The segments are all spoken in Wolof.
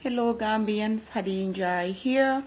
Hello Gambians, Haddy Njie here.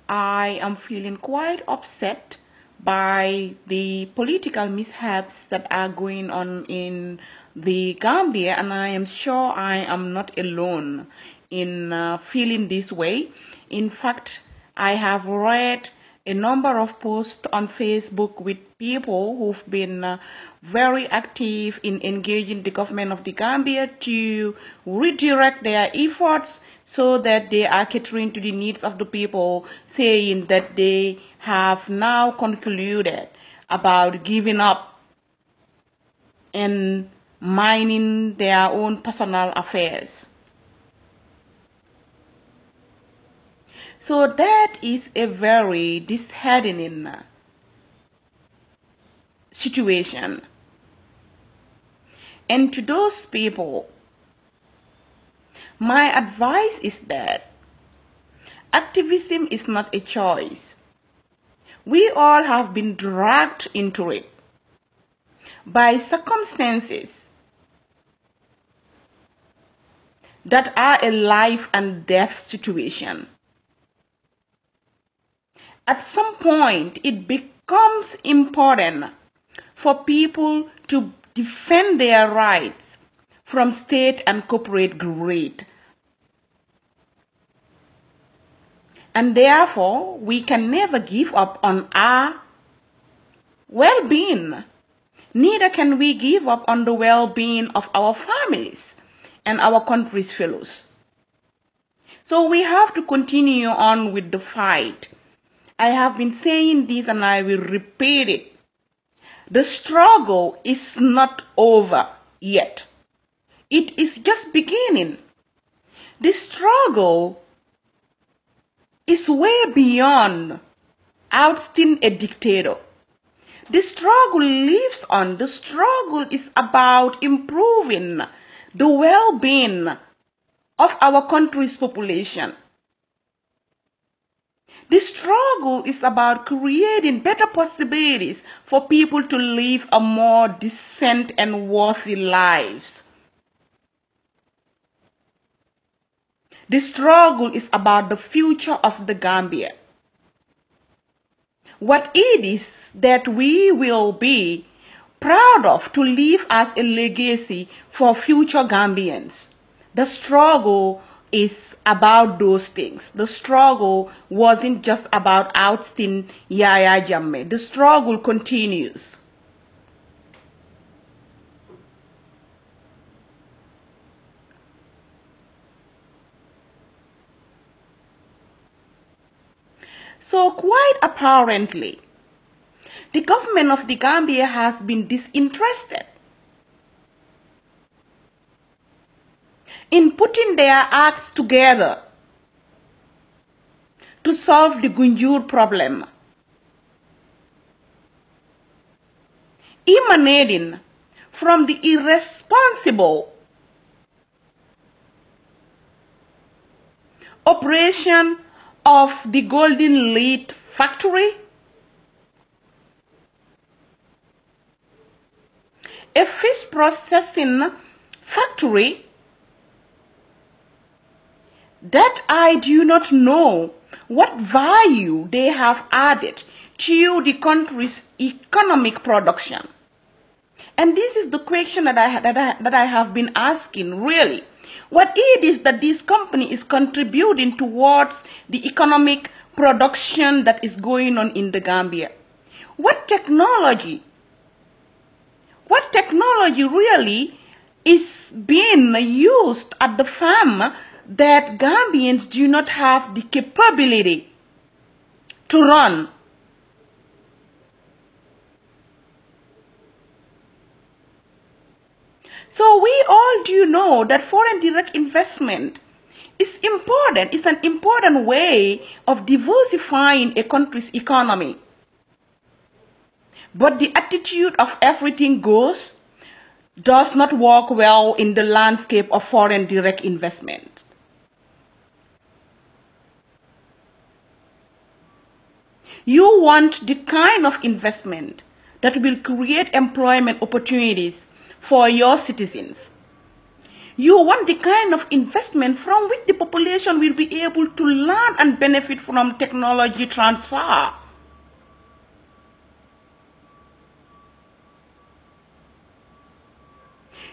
I am feeling quite upset by the political mishaps that are going on in the Gambia, and I am sure I am not alone in feeling this way. In fact, I have read a number of posts on Facebook with people who've been very active in engaging the government of the Gambia to redirect their efforts so that they are catering to the needs of the people, saying that they have now concluded about giving up and minding their own personal affairs. So that is a very disheartening situation. And to those people, my advice is that activism is not a choice. We all have been dragged into it by circumstances that are a life and death situation. At some point, it becomes important for people to defend their rights from state and corporate greed. And therefore, we can never give up on our well-being. Neither can we give up on the well-being of our families and our country's fellows. So we have to continue on with the fight. I have been saying this and I will repeat it. The struggle is not over yet. It is just beginning. The struggle is way beyond ousting a dictator. The struggle lives on. The struggle is about improving the well-being of our country's population. The struggle is about creating better possibilities for people to live a more decent and worthy lives. The struggle is about the future of the Gambia. What it is that we will be proud of to leave as a legacy for future Gambians. The struggle is about those things. The struggle wasn't just about ousting Yaya Jammeh. The struggle continues. So quite apparently, the government of the Gambia has been disinterested in putting their acts together to solve the Gunjur problem, emanating from the irresponsible operation of the Golden Lead factory, a fish processing factory that I do not know what value they have added to the country's economic production. And this is the question that I have been asking, really. What it is that this company is contributing towards the economic production that is going on in the Gambia? What technology really is being used at the farm that Gambians do not have the capability to run? So we all do know that foreign direct investment is important. It's an important way of diversifying a country's economy. But the attitude of everything goes does not work well in the landscape of foreign direct investment. You want the kind of investment that will create employment opportunities for your citizens. You want the kind of investment from which the population will be able to learn and benefit from technology transfer.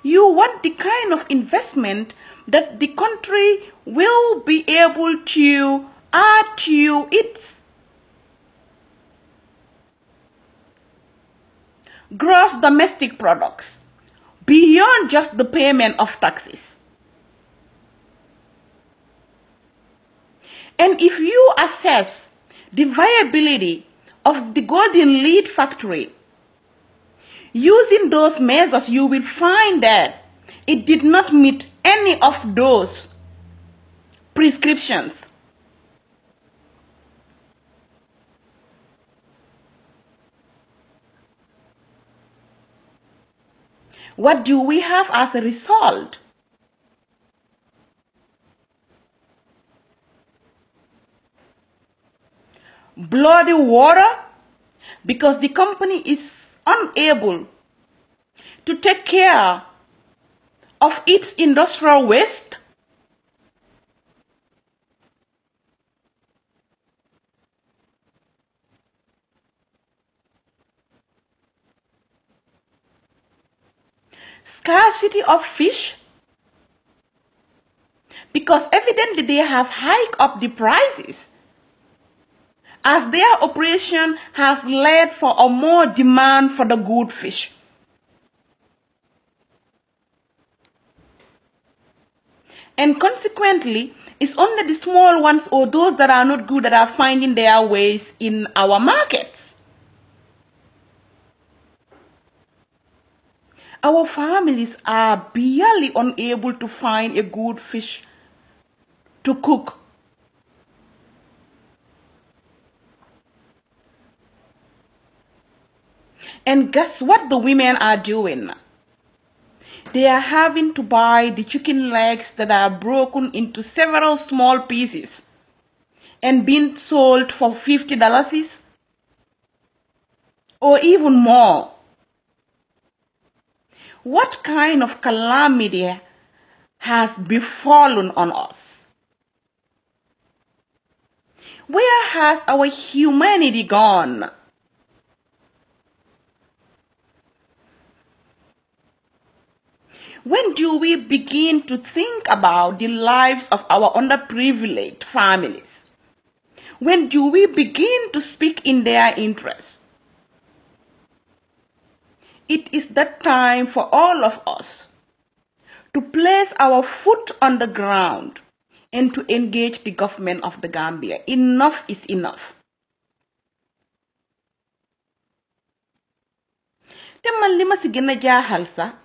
You want the kind of investment that the country will be able to add to its gross domestic products beyond just the payment of taxes. And if you assess the viability of the golden lead factory, using those measures, you will find that it did not meet any of those prescriptions. What do we have as a result? Bloody water, because the company is unable to take care of its industrial waste. Scarcity of fish, because evidently they have hiked up the prices as their operation has led for a more demand for the good fish. And consequently, it's only the small ones or those that are not good that are finding their ways in our markets. Our families are barely unable to find a good fish to cook. And guess what the women are doing? They are having to buy the chicken legs that are broken into several small pieces and being sold for $50 or even more. What kind of calamity has befallen on us? Where has our humanity gone? When do we begin to think about the lives of our underprivileged families? When do we begin to speak in their interest? It is that time for all of us to place our foot on the ground and to engage the government of the Gambia. Enough is enough. Te man li ma si gëna jaaxal sax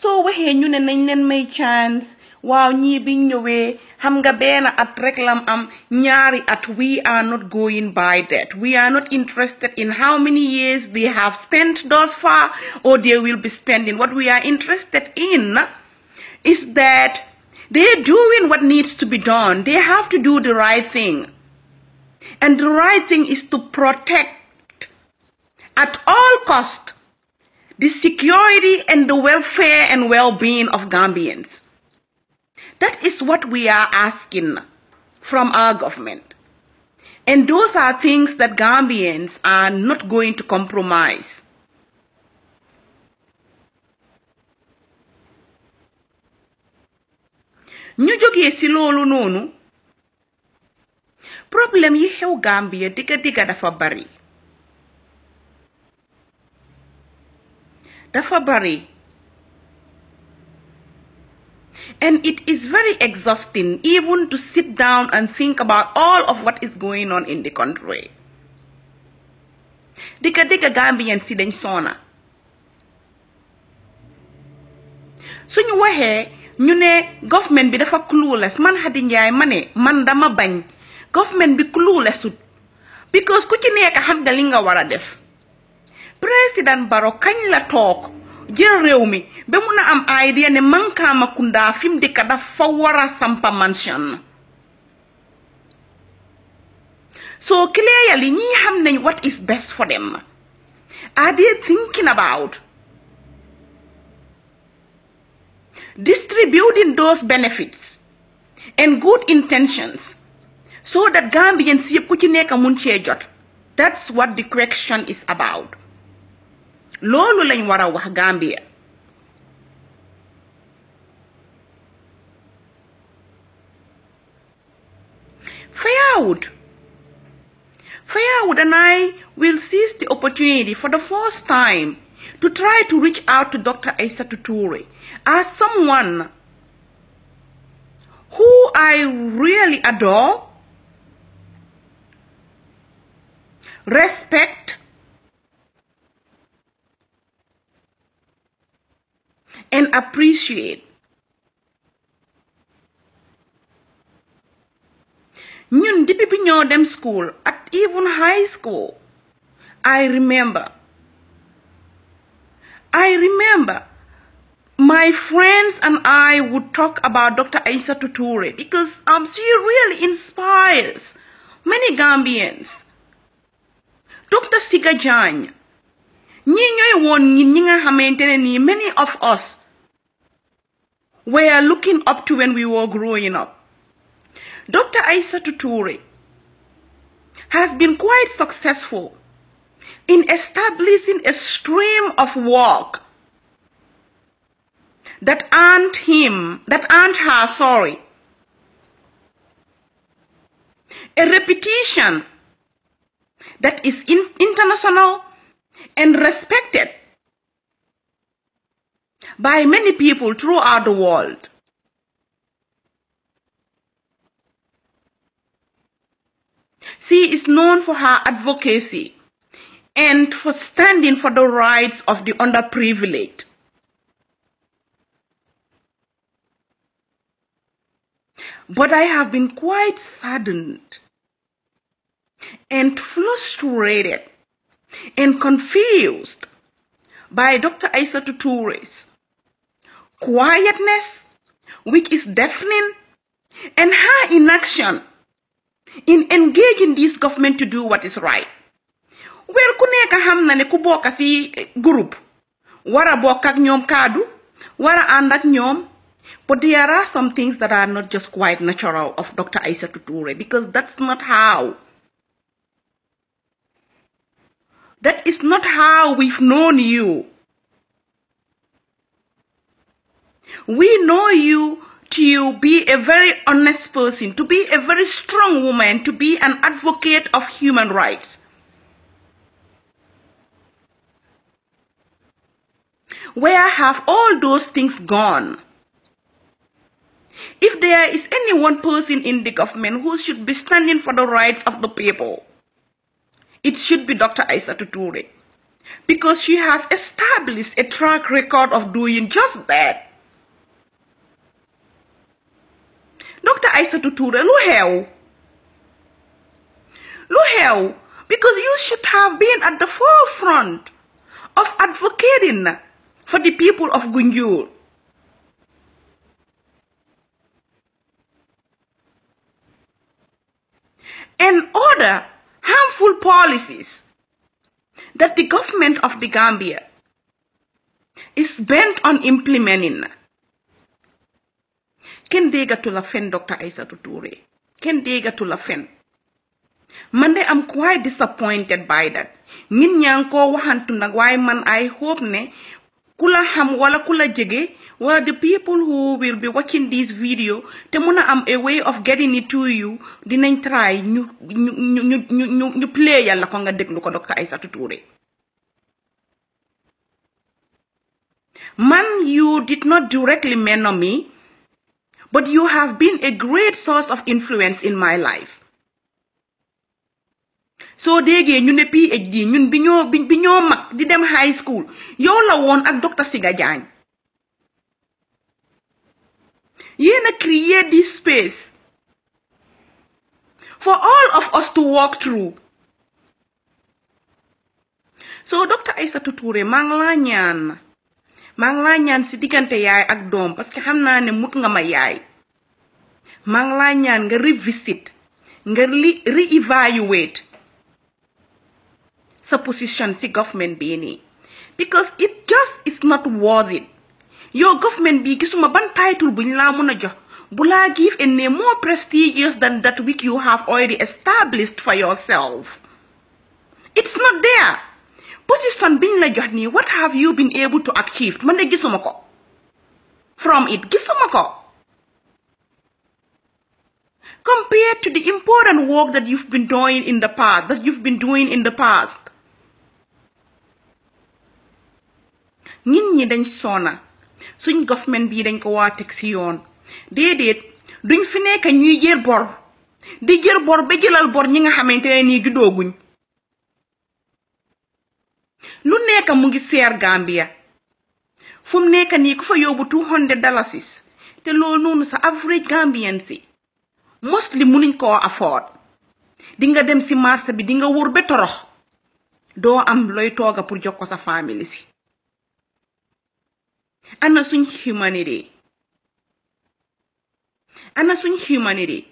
soo waxee ñu ne nañ leen may chance waaw ñii biñ ñëwee xam nga benn at rek lam am ñaari at. We are not going by that. We are not interested in how many years they have spent thus far or they will be spending. What we are interested in is that they're doing what needs to be done. They have to do the right thing. And the right thing is to protect at all costs the security and the welfare and well-being of Gambians. That is what we are asking from our government. And those are things that Gambians are not going to compromise. ñu jógee ci loolu noonu problème yi xew Gambia digga dafa bari. And it is very exhausting even to sit down and think about all of what is going on in the country. Digga Gambian si dañ sona. Suñu waxee ñu ne government bi dafa clueless, man Haddy Njie ma ne man dama bañ government bi cluelessut because ku ci nekk xam nga li nga war a def. Président Barrow kañ la toog jël réew mi ba mun a am idea ne Mankaama Kunda fi mu dëkk dafa war a sampa mansion. So clearly ñi xam nañ what is best for them. Are they thinking about distributing those benefits and good intentions so that Gambians yep ku ci nekk mun cee jot. That's what the question is about. Loolu lañ war a wax Gambia. Firewood, and I will seize the opportunity for the first time to try to reach out to Dr. Isatou Touray as someone who I really adore, respect, and appreciate. Ñun depuis bi ñoo dem school at even high school, I remember my friends and I would talk about Dr. Isatou Touray because she really inspires many Gambians. Dr. Siga Jany, ñi ñoy won ñi nga xamantene ni many of us were looking up to when we were growing up. Dr. Isatou Touray has been quite successful in establishing a stream of work that earned her a reputation that is international and respected by many people throughout the world. She is known for her advocacy and for standing for the rights of the underprivileged. But I have been quite saddened and frustrated and confused by Dr. Isatou Touray's quietness, which is deafening, and her inaction in engaging this government to do what is right. Well, ku nekk xam na ne ku bokk ci groupe wara bokk ak ñoom kaddu wara ànd ak ñoom, but there are some things that are not just quite natural of Dr. Isatou Touray because that is not how we've known you. We know you to be a very honest person, to be a very strong woman, to be an advocate of human rights. Where have all those things gone? If there is any one person in the government who should be standing for the rights of the people, it should be Dr. Isatou Touray, because she has established a track record of doing just that. Dr. Isatou Touray, lu xew because you should have been at the forefront of advocating for the people of Gunjur. And other harmful policies that the government of the Gambia is bent on implementing. Ken dega to la fen Dr. Isatou Touray. Ken dega to la fen. Monday, I'm quite disappointed by that. Min yang ko wahantu nag way man I hope ne kula ham wala kula jege were the people who will be watching this video te muna am a way of getting it to you dinañ try ñu play yalla ko nga deglu ko Dr. Isatou Touray. Man, you did not directly mentor me, but you have been a great source of influence in my life. So déggee ñu ne PhD ñun bi ñoo mag di dem high school yow la woon ak Dr. Siga Jany. Yéen a create this space for all of us to walk through. So Dr. Isatou Touray maa ngi la ñaan si diggante yaay ak doom parce que xam naa ne mut nga ma yaay. Maa ngi la ñaan nga revisit nga re-evaluate sa position si government bi nii, because it just is not worth it Your government bi gisuma ban title buñ la mëna jox bu la give a name more prestigious than that which you have already established for yourself. It's not there. Position biñ la jox ni, what have you been able to achieve? Man de gisuma ko. From it, gisuma ko. Compared to the important work that you've been doing in the past, ñin ñi dañ sona suñ government bi dañ ko waa teg si yoon déedéet duñ fi nekk ñuy jër bor di jër bor ba jëlal bor ñi nga xamante ne nii juddooguñ lu nekk mu ngi seer Gambia fu mu nekk nii ku fa yóbbu $200 te loolu noonu sa average Gambian si mostly munuñ koo afford di nga dem si marché bi di nga wër ba torox doo am looy tooga pour jox ko sa famille si. Ana suñ humanity.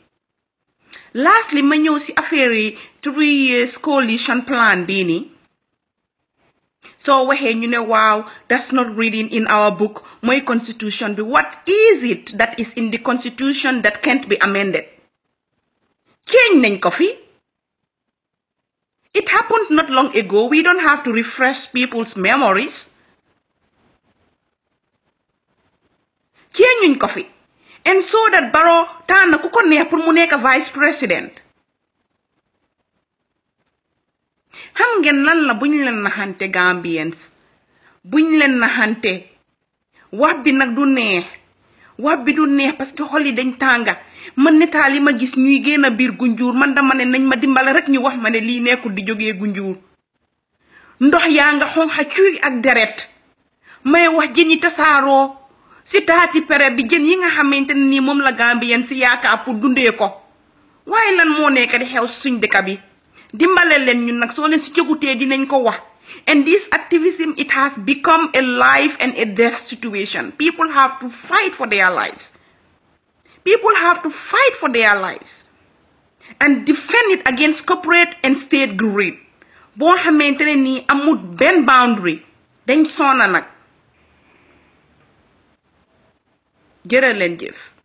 Lastly, ma ñëw si affaire yi 3 years coalition plan bii nii soo waxee ñu ne waaw that's not written in our book mooy constitution bi. What is it that is in the constitution that can't be amended? Change nañ ko fi. It happened not long ago. We don't have to refresh people's memories. Change ko fi. And so that Barrow tànn ku ko neex pour mu nekk vice president. Xam ngeen lan la buñ leen naxante Gambians buñ leen naxante wax bi nag du neex parce que xol yi dañ tànga man netaal yi ma gis ñuy génn biir Gunjur man dama ne nañ ma dimbale rek ñu wax ma ne lii nekkul di jógee Gunjur ndox yaa nga xonxa cuuy ak deret may wax jën yi tasaaroo si taati pere bi jën yi nga xamante ne nii moom la Gambien si yaakaar pour dundee ko waaye lan moo nekk di xew suñ dëkk bi dimbale leen ñun nag soo leen si jógutee dinañ ko wax. And this activism, it has become a life and a death situation. People have to fight for their lives. And defend it against corporate and state greed. Boo xamante ne nii amul benn boundary dañ sonna nag jërë leen jëf.